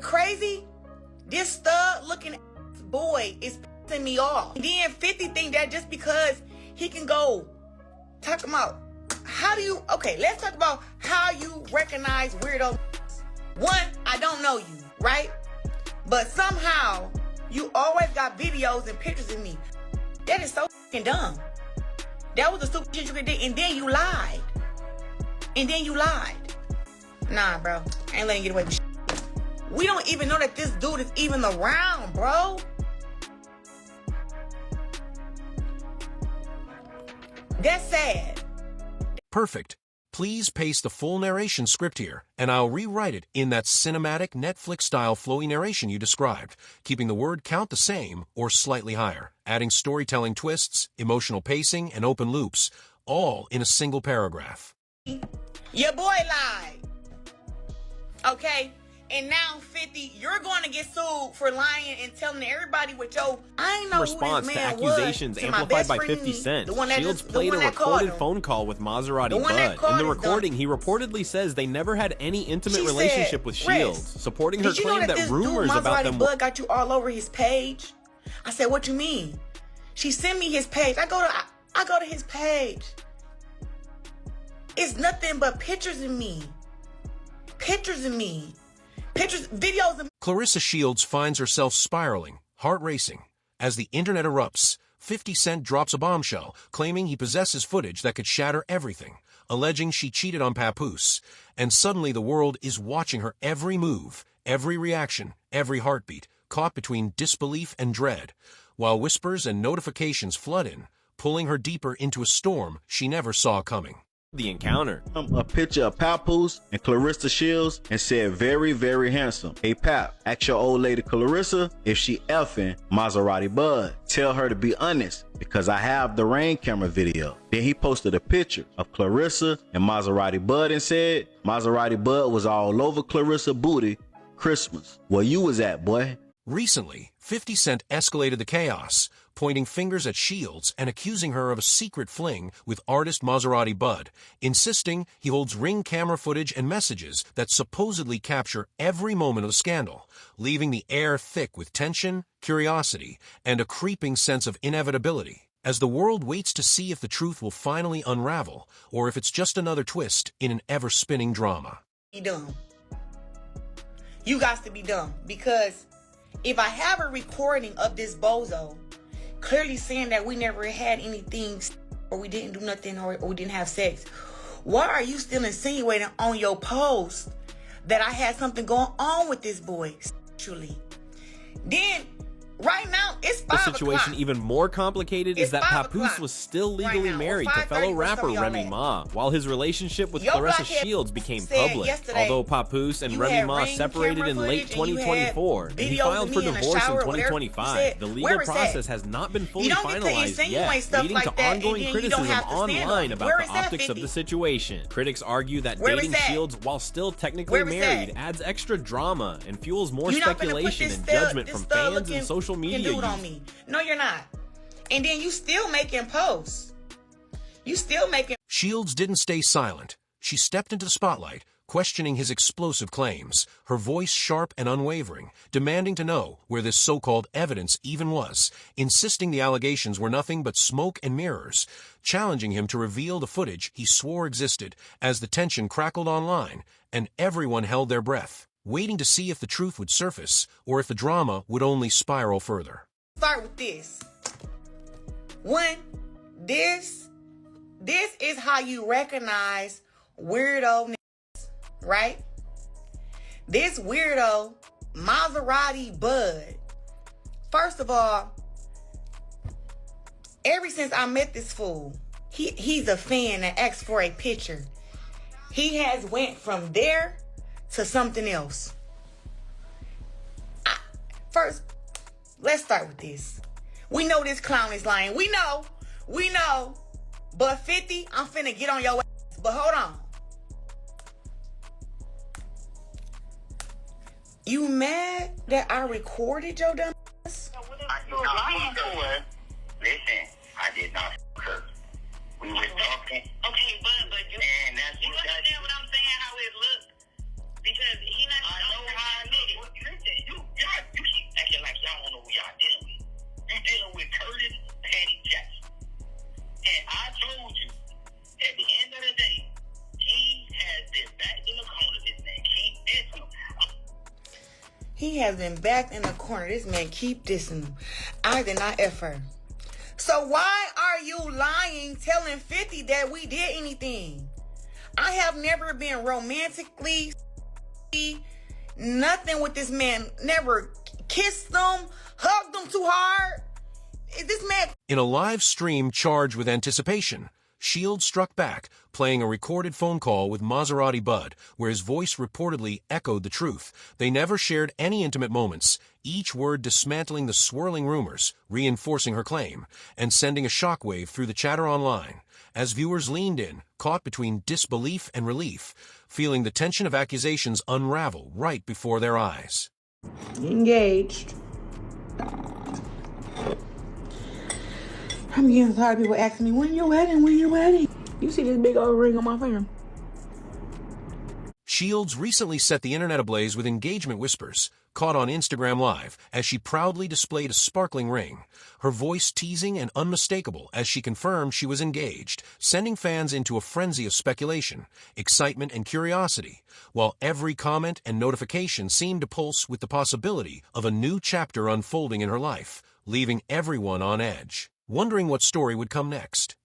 crazy? This stud-looking boy is pissing me off. And then 50 think that just because he can go talk about how do you, okay, let's talk about how you recognize weirdo. One, I don't know you, right? But somehow you always got videos and pictures of me. That is so fucking dumb. That was the stupid shit you could do, and then you lied. Nah, bro. I ain't letting you get away with shit. We don't even know that this dude is even around, bro. That's sad. Perfect. Please paste the full narration script here, and I'll rewrite it in that cinematic Netflix-style flowy narration you described, keeping the word count the same or slightly higher, adding storytelling twists, emotional pacing, and open loops, all in a single paragraph. Your boy lied. Okay? And now 50, you're going to get sued for lying and telling everybody what your... I ain't know response who this to man accusations was, to amplified by friend, 50 Cent. Shields Shields played a recorded phone call with Maserati Bud. In the recording, he reportedly says they never had any intimate relationship with Shields, supporting her claim that rumors about them... Bud got you all over his page? I said, what you mean? She sent me his page. I go to his page. It's nothing but pictures of me. Pictures, videos of... Claressa Shields finds herself spiraling, heart racing. As the internet erupts, 50 Cent drops a bombshell, claiming he possesses footage that could shatter everything, alleging she cheated on Papoose. And suddenly the world is watching her every move, every reaction, every heartbeat, caught between disbelief and dread, while whispers and notifications flood in, pulling her deeper into a storm she never saw coming. The encounter. A picture of Papoose and Claressa Shields and said, very, very handsome. Hey Pap, ask your old lady Claressa if she effing Maserati Bud. Tell her to be honest because I have the rain camera video. Then he posted a picture of Claressa and Maserati Bud and said, Maserati Bud was all over Claressa booty Christmas. Where you was at, boy? Recently, 50 Cent escalated the chaos, pointing fingers at Shields and accusing her of a secret fling with artist Maserati Bud, insisting he holds ring camera footage and messages that supposedly capture every moment of the scandal, leaving the air thick with tension, curiosity, and a creeping sense of inevitability, as the world waits to see if the truth will finally unravel or if it's just another twist in an ever-spinning drama. Be dumb. You got to be dumb because if I have a recording of this bozo clearly saying that we never had anything or we didn't do nothing or we didn't have sex, why are you still insinuating on your post that I had something going on with this boy sexually? Then right now it's 5 The situation o'clock. even more complicated is that Papoose was still legally married to fellow rapper Remy Ma, while his relationship with Claressa Shields became public. Although Papoose and Remy Ma separated in late 2024 and he filed for divorce in 2025, the legal process has not been fully finalized yet, leading to ongoing criticism online about the optics of the situation. Critics argue that dating Shields while still technically married adds extra drama and fuels more speculation and judgment from fans and social media users. On me. No, you're not. And then you still making posts. Shields didn't stay silent. She stepped into the spotlight, questioning his explosive claims, her voice sharp and unwavering, demanding to know where this so-called evidence even was, insisting the allegations were nothing but smoke and mirrors, challenging him to reveal the footage he swore existed as the tension crackled online and everyone held their breath, waiting to see if the truth would surface or if the drama would only spiral further. Start with this. One, this is how you recognize weirdo niggas, right? This weirdo, Maserati Bud. First of all, ever since I met this fool, he's a fan that asks for a picture. He has went from there to something else. First, let's start with this. We know this clown is lying. We know. But 50, I'm finna get on your ass. But hold on. You mad that I recorded your dumb ass? I did not fuck her. Listen, I did not fuck her. We were talking. Okay, but you understand what I'm saying, how it looks? Because he not I know how I look. He has been backed in the corner. This man keep dissing him. I did not F her. So why are you lying, telling 50 that we did anything? I have never been romantically nothing with this man. Never kissed him, hugged him too hard. This man... In a live stream charged with anticipation, Shields struck back, playing a recorded phone call with Maserati Bud, where his voice reportedly echoed the truth. They never shared any intimate moments, each word dismantling the swirling rumors, reinforcing her claim, and sending a shockwave through the chatter online. As viewers leaned in, caught between disbelief and relief, feeling the tension of accusations unravel right before their eyes. Engaged. I'm getting tired of people asking me, when your wedding, when your wedding? You see this big old ring on my finger? Shields recently set the internet ablaze with engagement whispers, caught on Instagram Live as she proudly displayed a sparkling ring, her voice teasing and unmistakable as she confirmed she was engaged, sending fans into a frenzy of speculation, excitement, and curiosity, while every comment and notification seemed to pulse with the possibility of a new chapter unfolding in her life, leaving everyone on edge, wondering what story would come next.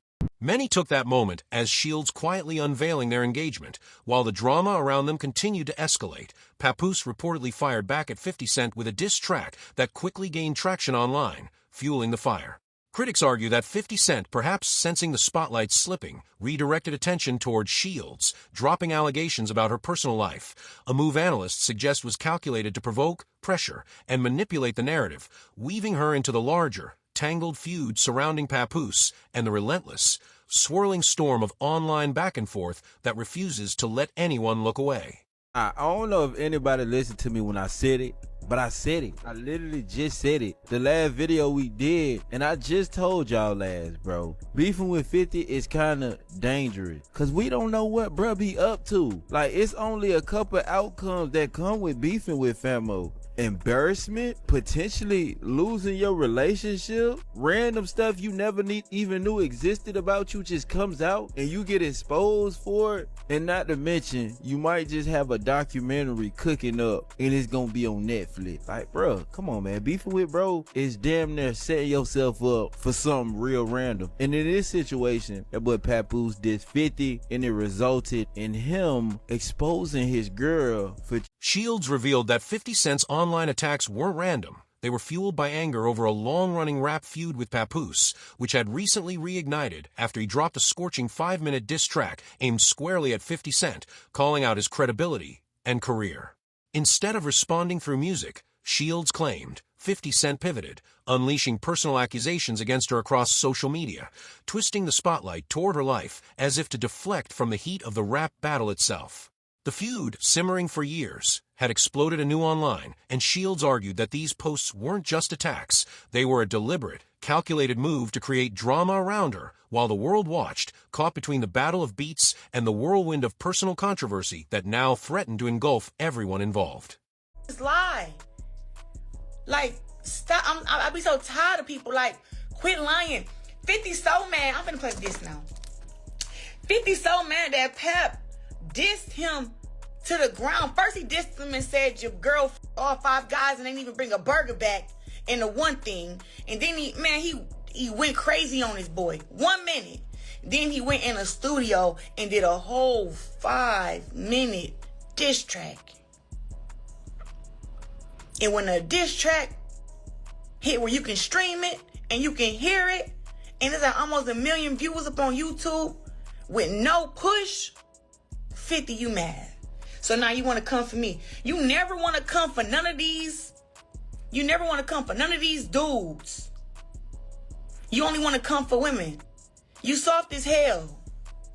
Many took that moment as Shields quietly unveiling their engagement, while the drama around them continued to escalate. Papoose reportedly fired back at 50 Cent with a diss track that quickly gained traction online, fueling the fire. Critics argue that 50 Cent, perhaps sensing the spotlight slipping, redirected attention towards Shields, dropping allegations about her personal life, a move analysts suggest was calculated to provoke, pressure, and manipulate the narrative, weaving her into the larger, tangled feud surrounding Papoose and the relentless, swirling storm of online back and forth that refuses to let anyone look away. I don't know if anybody listened to me when I said it, but I said it. I literally just said it. The last video we did, and I just told y'all last, bro. Beefing with 50 is kind of dangerous, because we don't know what bruh be up to. Like, it's only a couple outcomes that come with beefing with famo. Embarrassment, potentially losing your relationship, random stuff you never even knew existed about you just comes out and you get exposed for it. And not to mention, you might just have a documentary cooking up and it's gonna be on Netflix. Like, bro, come on, man. Beefing with bro is damn near setting yourself up for something real random. And in this situation, that boy Papoose did 50 and it resulted in him exposing his girl for... Shields revealed that 50 Cent's online attacks weren't random. They were fueled by anger over a long-running rap feud with Papoose, which had recently reignited after he dropped a scorching 5-minute diss track aimed squarely at 50 Cent, calling out his credibility and career. Instead of responding through music, Shields claimed 50 Cent pivoted, unleashing personal accusations against her across social media, twisting the spotlight toward her life as if to deflect from the heat of the rap battle itself. The feud, simmering for years, had exploded anew online, and Shields argued that these posts weren't just attacks, they were a deliberate, calculated move to create drama around her, while the world watched, caught between the battle of beats and the whirlwind of personal controversy that now threatened to engulf everyone involved. It's lie. Like, stop. I be so tired of people, like, quit lying. 50 so mad. I'm finna play this now. 50 so mad that Pep dissed him to the ground. First he dissed him and said your girl all 5 guys and didn't even bring a burger back in the one thing. And then he went crazy on his boy. 1 minute. Then he went in a studio and did a whole 5-minute diss track. And when a diss track hit where you can stream it and you can hear it, and it's like almost 1 million viewers up on YouTube with no push, 50, you mad. So now you want to come for me. You never want to come for none of these. You never want to come for none of these dudes. You only want to come for women. You soft as hell.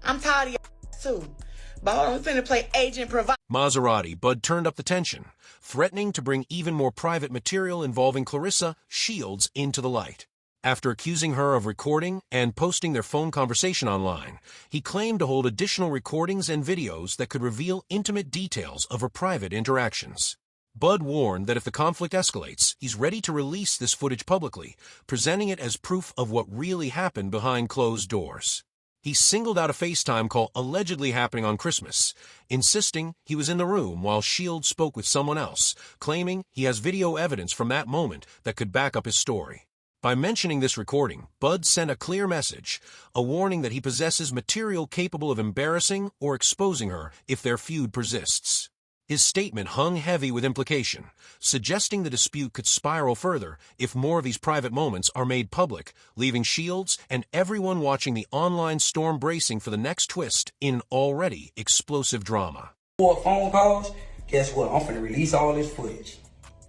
I'm tired of y'all too. But hold on, we're finna play Agent Provide. Maserati Bud turned up the tension, threatening to bring even more private material involving Claressa Shields into the light. After accusing her of recording and posting their phone conversation online, he claimed to hold additional recordings and videos that could reveal intimate details of her private interactions. Bud warned that if the conflict escalates, he's ready to release this footage publicly, presenting it as proof of what really happened behind closed doors. He singled out a FaceTime call allegedly happening on Christmas, insisting he was in the room while Shields spoke with someone else, claiming he has video evidence from that moment that could back up his story. By mentioning this recording, Bud sent a clear message, a warning that he possesses material capable of embarrassing or exposing her if their feud persists. His statement hung heavy with implication, suggesting the dispute could spiral further if more of these private moments are made public, leaving Shields and everyone watching the online storm bracing for the next twist in an already explosive drama. 4 phone calls, guess what? I'm finna release all this footage.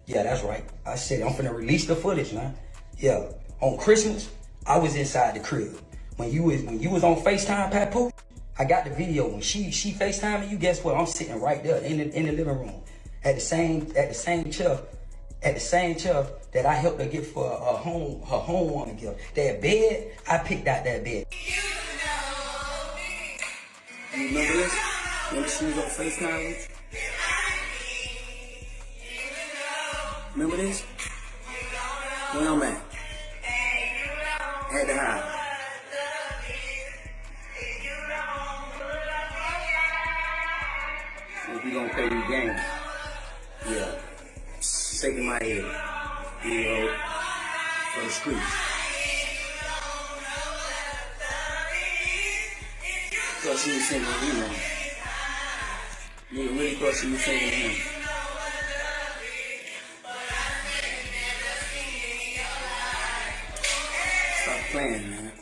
Yeah, that's right. I said I'm finna release the footage, man. Yeah, on Christmas, I was inside the crib. When you was on FaceTime, Papoose, I got the video. When she FaceTiming you, guess what? I'm sitting right there in the living room at the same chair that I helped her get for her home gift. That bed, I picked out that bed. You remember this? Remember she was on FaceTime with you? Remember this? Where I'm at? At the house. If we gonna play these games, yeah, shaking my head, you know, for the streets. Thought she was singing, you know. You really thought she was singing him. Stop playing, man.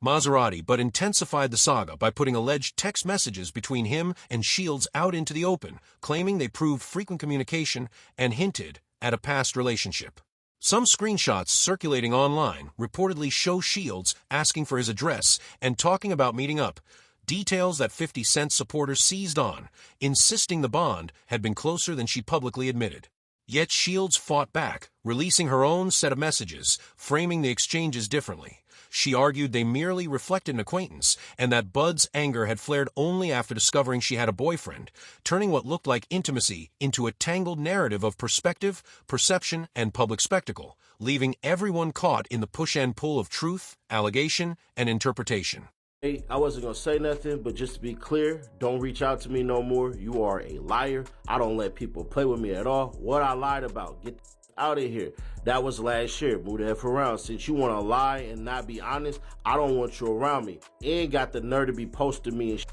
Maserati but intensified the saga by putting alleged text messages between him and Shields out into the open, claiming they proved frequent communication and hinted at a past relationship. Some screenshots circulating online reportedly show Shields asking for his address and talking about meeting up, details that 50 Cent supporters seized on, insisting the bond had been closer than she publicly admitted. Yet Shields fought back, releasing her own set of messages, framing the exchanges differently. She argued they merely reflected an acquaintance and that Bud's anger had flared only after discovering she had a boyfriend, turning what looked like intimacy into a tangled narrative of perspective, perception, and public spectacle, leaving everyone caught in the push and pull of truth, allegation, and interpretation. Hey, I wasn't going to say nothing, but just to be clear, don't reach out to me no more. You are a liar. I don't let people play with me at all. What I lied about, get out of here. That was last year. Move the F around. Since you want to lie and not be honest, I don't want you around me. And got the nerve to be posting me and shit.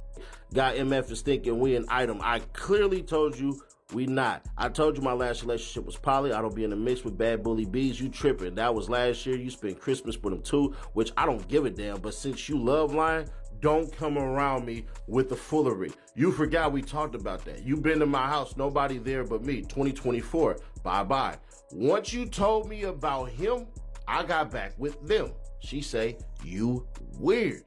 Got MF is thinking we an item. I clearly told you we not. I told you my last relationship was poly. I don't be in the mix with bad bully bees. You tripping. That was last year. You spent Christmas with them too, which I don't give a damn. But since you love lying, don't come around me with the foolery. You forgot we talked about that. You been to my house, nobody there but me. 2024, bye-bye. Once you told me about him, I got back with them. She say, you weird.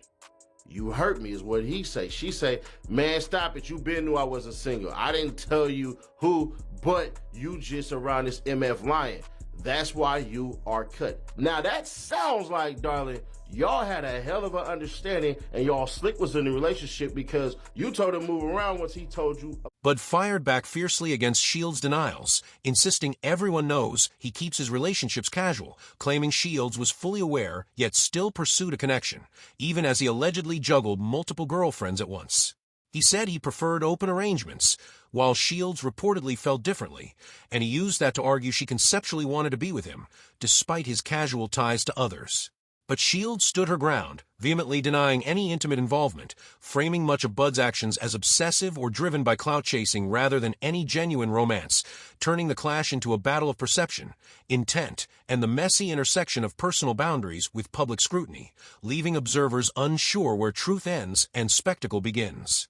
You hurt me is what he say. She say, man, stop it. You been knew I wasn't single. I didn't tell you who, but you just around this MF lying. That's why you are cut. Now that sounds like, darling, y'all had a hell of an understanding and y'all slick was in the relationship because you told him move around once he told you. Bud fired back fiercely against Shields' denials, insisting everyone knows he keeps his relationships casual, claiming Shields was fully aware yet still pursued a connection, even as he allegedly juggled multiple girlfriends at once. He said he preferred open arrangements, while Shields reportedly felt differently, and he used that to argue she conceptually wanted to be with him, despite his casual ties to others. But Shields stood her ground, vehemently denying any intimate involvement, framing much of Bud's actions as obsessive or driven by clout chasing rather than any genuine romance, turning the clash into a battle of perception, intent, and the messy intersection of personal boundaries with public scrutiny, leaving observers unsure where truth ends and spectacle begins.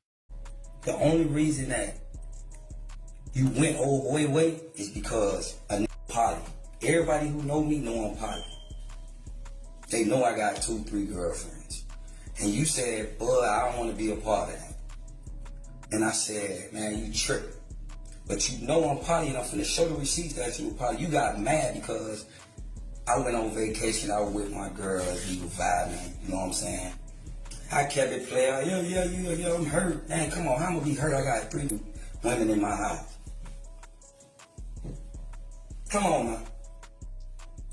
The only reason that you went old boy way is because I'm poly. Everybody who know me know I'm poly. They know I got 2-3 girlfriends. And you said, Bud, I don't want to be a part of that. And I said, man, you tripping. But you know I'm poly and I'm finna show the receipts that you were poly. You got mad because I went on vacation, I was with my girls, we were vibing, you know what I'm saying? I kept it player, yo, I'm hurt. Man, come on, how am I gonna be hurt? I got 3 women in my house. Come on, man.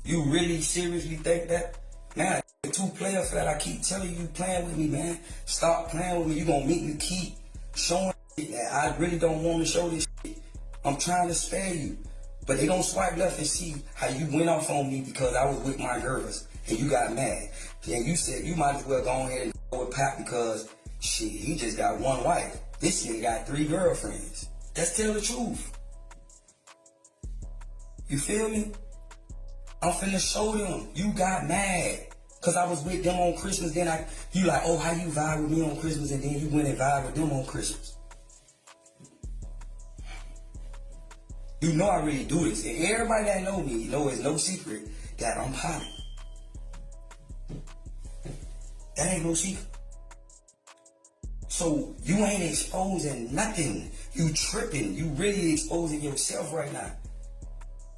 You really seriously think that? Man, too player for that. I keep telling you playing with me, man. Stop playing with me. You gonna make me keep showing that I really don't want to show this shit. I'm trying to spare you. But they gonna swipe left and see how you went off on me because I was with my girls and you got mad. And you said you might as well go ahead and go with Pap because shit, he just got one wife. This nigga got 3 girlfriends. Let's tell the truth. You feel me? I'm finna show them. You got mad. Cause I was with them on Christmas, then you like, oh, how you vibe with me on Christmas, and then you went and vibe with them on Christmas. You know I really do this, and everybody that know me, know it's no secret that I'm poly. That ain't no secret. So you ain't exposing nothing. You tripping. You really exposing yourself right now.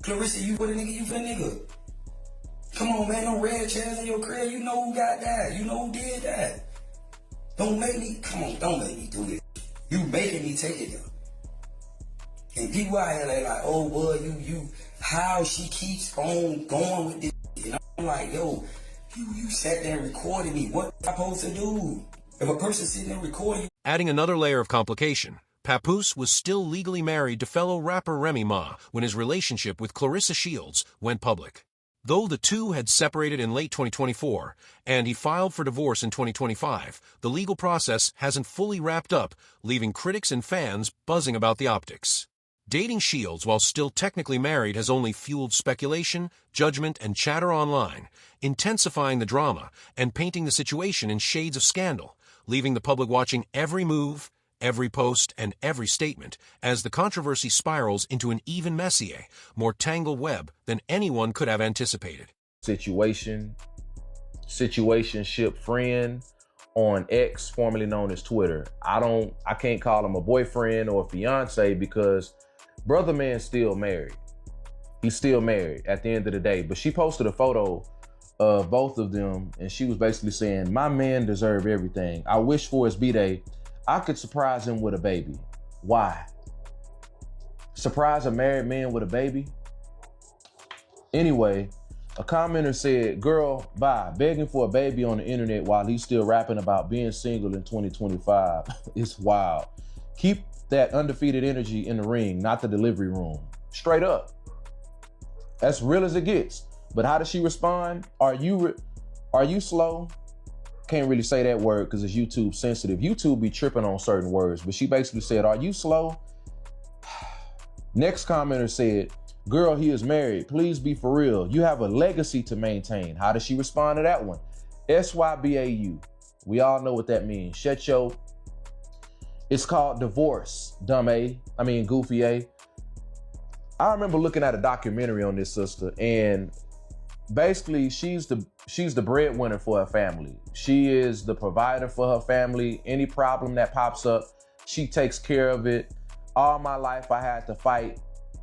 Claressa, you with a nigga, you for a nigga. Come on, man, no red chairs in your crib. You know who got that. You know who did that. Don't make me, come on, don't make me do this. You making me take it though. And people out here they like, oh, boy, how she keeps on going with this. And I'm like, yo, you sat there and recorded me. What am I supposed to do? If a person sitting there recording you. Adding another layer of complication, Papoose was still legally married to fellow rapper Remy Ma when his relationship with Claressa Shields went public. Though the two had separated in late 2024, and he filed for divorce in 2025, the legal process hasn't fully wrapped up, leaving critics and fans buzzing about the optics. Dating Shields while still technically married has only fueled speculation, judgment, and chatter online, intensifying the drama and painting the situation in shades of scandal, leaving the public watching every move, every post, and every statement as the controversy spirals into an even messier, more tangled web than anyone could have anticipated. Situationship friend on X, formerly known as Twitter. I can't call him a boyfriend or a fiance because brother man's still married. He's still married at the end of the day. But she posted a photo of both of them and she was basically saying, my man deserves everything. I wish for his B-Day I could surprise him with a baby. Why? Surprise a married man with a baby? Anyway, a commenter said, girl, bye, begging for a baby on the internet while he's still rapping about being single in 2025. It's wild. Keep that undefeated energy in the ring, not the delivery room. Straight up. That's real as it gets. But how does she respond? Are you slow? Can't really say that word because it's YouTube sensitive. YouTube be tripping on certain words, but she basically said, are you slow? Next commenter said, girl, he is married. Please be for real. You have a legacy to maintain. How does she respond to that one? SYBAU. We all know what that means. Shut your... It's called divorce, dumb A. I mean, goofy A. I remember looking at a documentary on this sister, and basically she's the breadwinner for her family. She is the provider for her family. Any problem that pops up, she takes care of it. All my life I had to fight.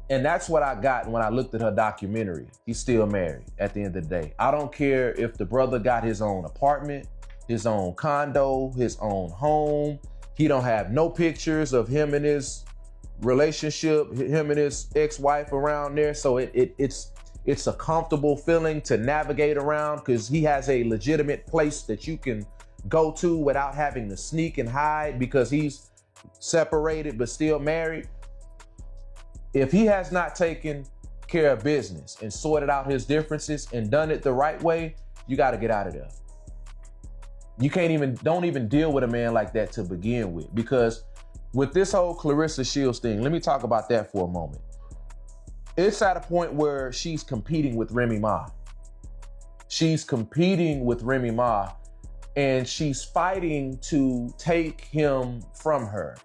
And that's what I got when I looked at her documentary. He's still married at the end of the day. I don't care if the brother got his own apartment, his own condo, his own home. He don't have no pictures of him and his relationship, him and his ex-wife around there. So it's a comfortable feeling to navigate around because he has a legitimate place that you can go to without having to sneak and hide because he's separated but still married. If he has not taken care of business and sorted out his differences and done it the right way, you got to get out of there. You don't even deal with a man like that to begin with, because with this whole Claressa Shields thing, let me talk about that for a moment. It's at a point where she's competing with Remy Ma. She's competing with Remy Ma, and she's fighting to take him from her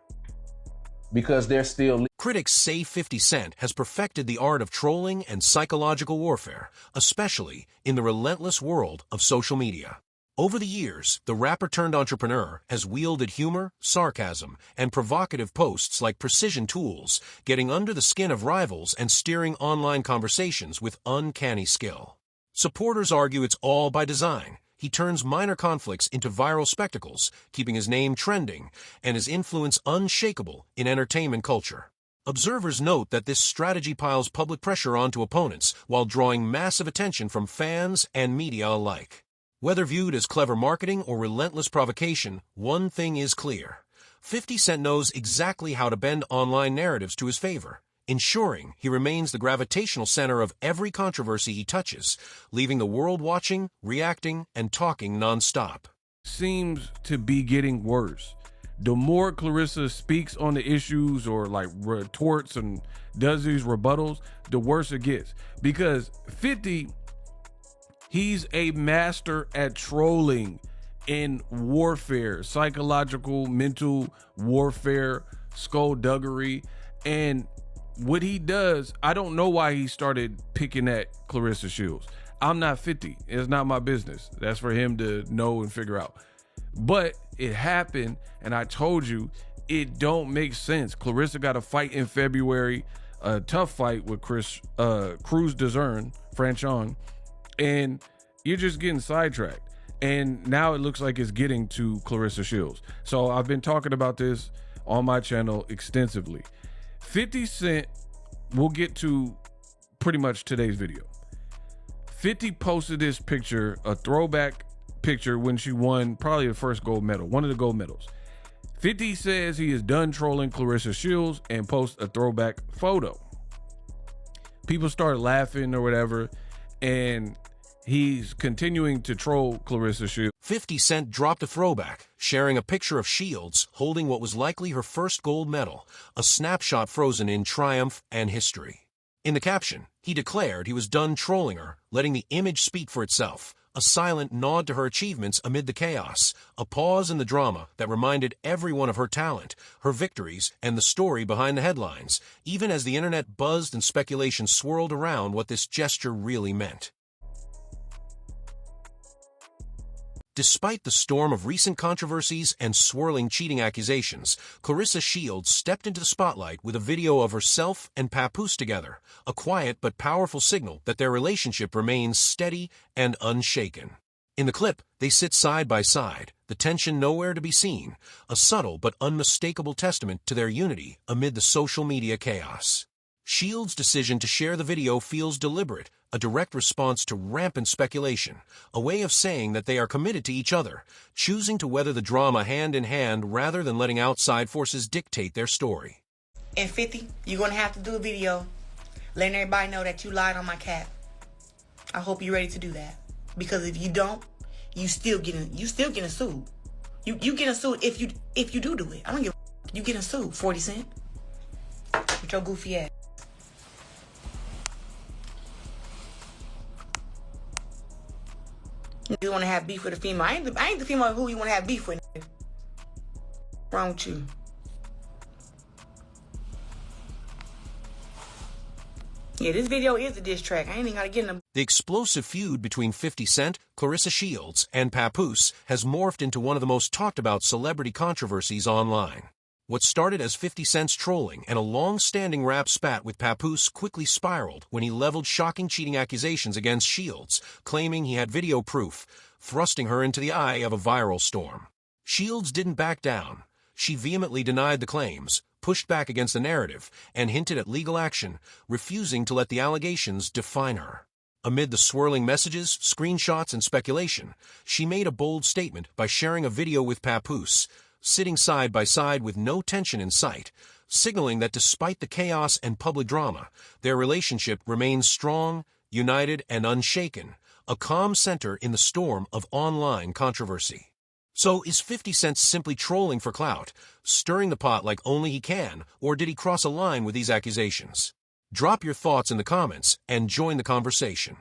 because they're still... Critics say 50 Cent has perfected the art of trolling and psychological warfare, especially in the relentless world of social media. Over the years, the rapper-turned-entrepreneur has wielded humor, sarcasm, and provocative posts like precision tools, getting under the skin of rivals and steering online conversations with uncanny skill. Supporters argue it's all by design. He turns minor conflicts into viral spectacles, keeping his name trending and his influence unshakable in entertainment culture. Observers note that this strategy piles public pressure onto opponents while drawing massive attention from fans and media alike. Whether viewed as clever marketing or relentless provocation, one thing is clear. 50 Cent knows exactly how to bend online narratives to his favor, ensuring he remains the gravitational center of every controversy he touches, leaving the world watching, reacting, and talking nonstop. Seems to be getting worse. The more Claressa speaks on the issues or like retorts and does these rebuttals, the worse it gets. Because 50, he's a master at trolling in warfare, psychological, mental warfare, skullduggery. And what he does, I don't know why he started picking at Claressa Shields. I'm not 50. It's not my business. That's for him to know and figure out. But it happened, and I told you, it don't make sense. Claressa got a fight in February, a tough fight with Cruz Dezern, Franchon, and you're just getting sidetracked. And now it looks like it's getting to Claressa Shields. So I've been talking about this on my channel extensively. 50 Cent, we'll get to pretty much today's video. 50 posted this picture, a throwback picture when she won probably the first gold medal, one of the gold medals. 50 says he is done trolling Claressa Shields and posts a throwback photo. People started laughing or whatever, and he's continuing to troll Claressa Shields. 50 Cent dropped a throwback, sharing a picture of Shields holding what was likely her first gold medal, a snapshot frozen in triumph and history. In the caption, he declared he was done trolling her, letting the image speak for itself, a silent nod to her achievements amid the chaos, a pause in the drama that reminded everyone of her talent, her victories, and the story behind the headlines, even as the internet buzzed and speculation swirled around what this gesture really meant. Despite the storm of recent controversies and swirling cheating accusations, Claressa Shields stepped into the spotlight with a video of herself and Papoose together, a quiet but powerful signal that their relationship remains steady and unshaken. In the clip, they sit side by side, the tension nowhere to be seen, a subtle but unmistakable testament to their unity amid the social media chaos. Shields' decision to share the video feels deliberate, a direct response to rampant speculation, a way of saying that they are committed to each other, choosing to weather the drama hand in hand rather than letting outside forces dictate their story. And 50, you're going to have to do a video letting everybody know that you lied on my cat. I hope you're ready to do that. Because if you don't, you still getting sued. You getting sued if you do it. I don't give a you getting sued, 40 Cent. With your goofy ass. You want to have beef with a female. I ain't the female who you want to have beef with. What's wrong with you? Yeah, this video is a diss track. I ain't even got to get in them. The explosive feud between 50 Cent, Claressa Shields, and Papoose has morphed into one of the most talked about celebrity controversies online. What started as 50 Cent's trolling and a long-standing rap spat with Papoose quickly spiraled when he leveled shocking cheating accusations against Shields, claiming he had video proof, thrusting her into the eye of a viral storm. Shields didn't back down. She vehemently denied the claims, pushed back against the narrative, and hinted at legal action, refusing to let the allegations define her. Amid the swirling messages, screenshots, and speculation, she made a bold statement by sharing a video with Papoose, sitting side by side with no tension in sight, signaling that despite the chaos and public drama, their relationship remains strong, united, and unshaken, a calm center in the storm of online controversy. So is 50 Cent simply trolling for clout, stirring the pot like only he can, or did he cross a line with these accusations? Drop your thoughts in the comments and join the conversation.